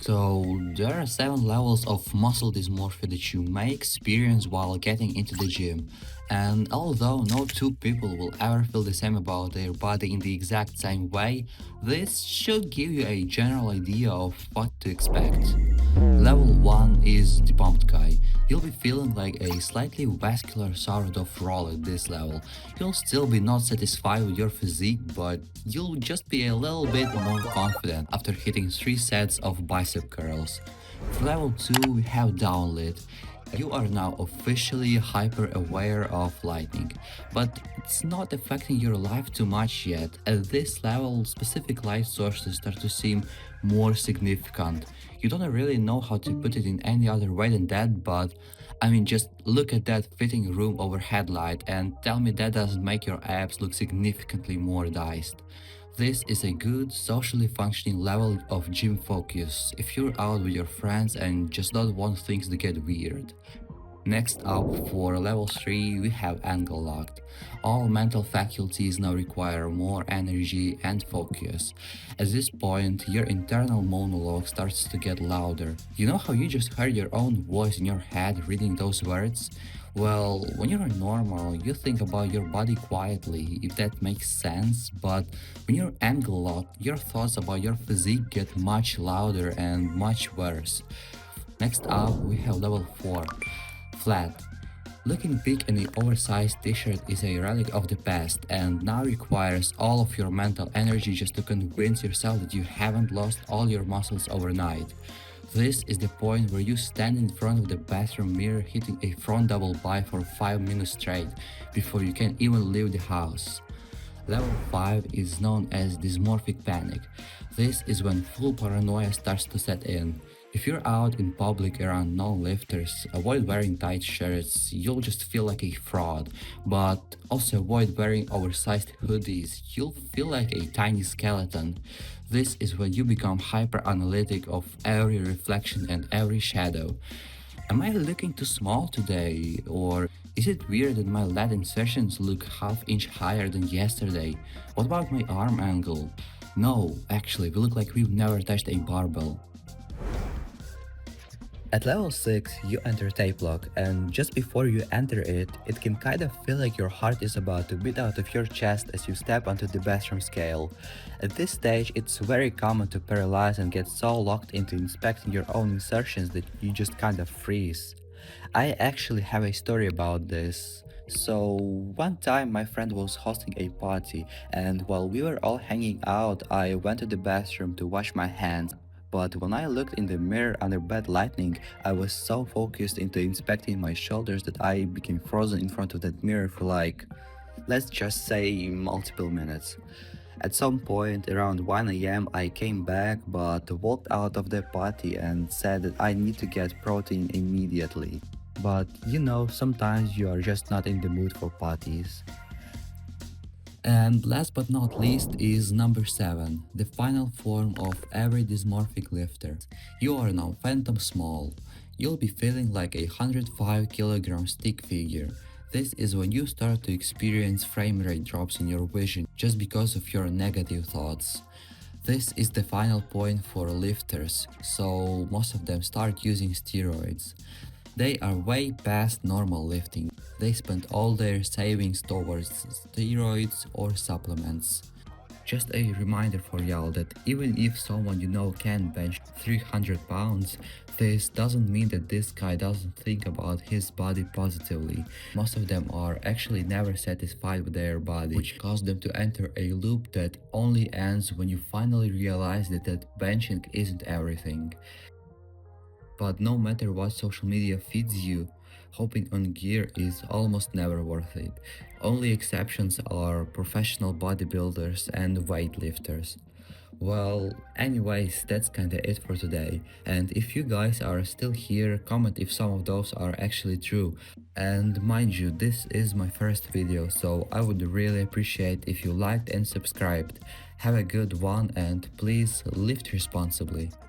So, there are 7 levels of muscle dysmorphia that you may experience while getting into the gym. And although no two people will ever feel the same about their body in the exact same way, this should give you a general idea of what to expect. Level 1 is the pumped guy. You'll be feeling like a slightly vascular sourdough roll at this level. You'll still be not satisfied with your physique, but you'll just be a little bit more confident after hitting 3 sets of bicep curls. For level 2, we have downlit. You are now officially hyper aware of lightning, but it's not affecting your life too much yet. At this level, specific light sources start to seem more significant. You don't really know how to put it in any other way than that, but I mean, just look at that fitting room overhead light and tell me that doesn't make your abs look significantly more diced. This is a good, socially functioning level of gym focus if you're out with your friends and just don't want things to get weird. Next up, for level 3, we have angle locked. All mental faculties now require more energy and focus. At this point, your internal monologue starts to get louder. You know how you just heard your own voice in your head reading those words? Well, when you're normal, you think about your body quietly, if that makes sense, but when you're angle locked, your thoughts about your physique get much louder and much worse. Next up, we have level 4. Flat. Looking big in the oversized t-shirt is a relic of the past and now requires all of your mental energy just to convince yourself that you haven't lost all your muscles overnight. This is the point where you stand in front of the bathroom mirror hitting a front double bi for 5 minutes straight before you can even leave the house. Level 5 is known as dysmorphic panic. This is when full paranoia starts to set in. If you're out in public around non-lifters, avoid wearing tight shirts, you'll just feel like a fraud. But also avoid wearing oversized hoodies, you'll feel like a tiny skeleton. This is when you become hyper-analytic of every reflection and every shadow. Am I looking too small today? Or is it weird that my lat insertions look half-inch higher than yesterday? What about my arm angle? No, actually, we look like we've never touched a barbell. At level 6, you enter tape lock, and just before you enter it, it can kind of feel like your heart is about to beat out of your chest as you step onto the bathroom scale. At this stage, it's very common to paralyze and get so locked into inspecting your own insertions that you just kind of freeze. I actually have a story about this. So, one time my friend was hosting a party, and while we were all hanging out, I went to the bathroom to wash my hands. But when I looked in the mirror under bad lighting, I was so focused into inspecting my shoulders that I became frozen in front of that mirror for like, let's just say, multiple minutes. At some point around 1 am, I came back but walked out of the party and said that I need to get protein immediately. But you know, sometimes you are just not in the mood for parties. And last but not least is number 7, the final form of every dysmorphic lifter. You are now phantom small. You'll be feeling like a 105 kilogram stick figure. This is when you start to experience frame rate drops in your vision just because of your negative thoughts. This is the final point for lifters, so most of them start using steroids. They are way past normal lifting. They spend all their savings towards steroids or supplements. Just a reminder for y'all that even if someone you know can bench 300 pounds, this doesn't mean that this guy doesn't think about his body positively. Most of them are actually never satisfied with their body, which causes them to enter a loop that only ends when you finally realize that benching isn't everything. But no matter what social media feeds you, hopping on gear is almost never worth it. Only exceptions are professional bodybuilders and weightlifters. Well, anyways, that's kinda it for today. And if you guys are still here, comment if some of those are actually true. And mind you, this is my first video, so I would really appreciate if you liked and subscribed. Have a good one and please lift responsibly.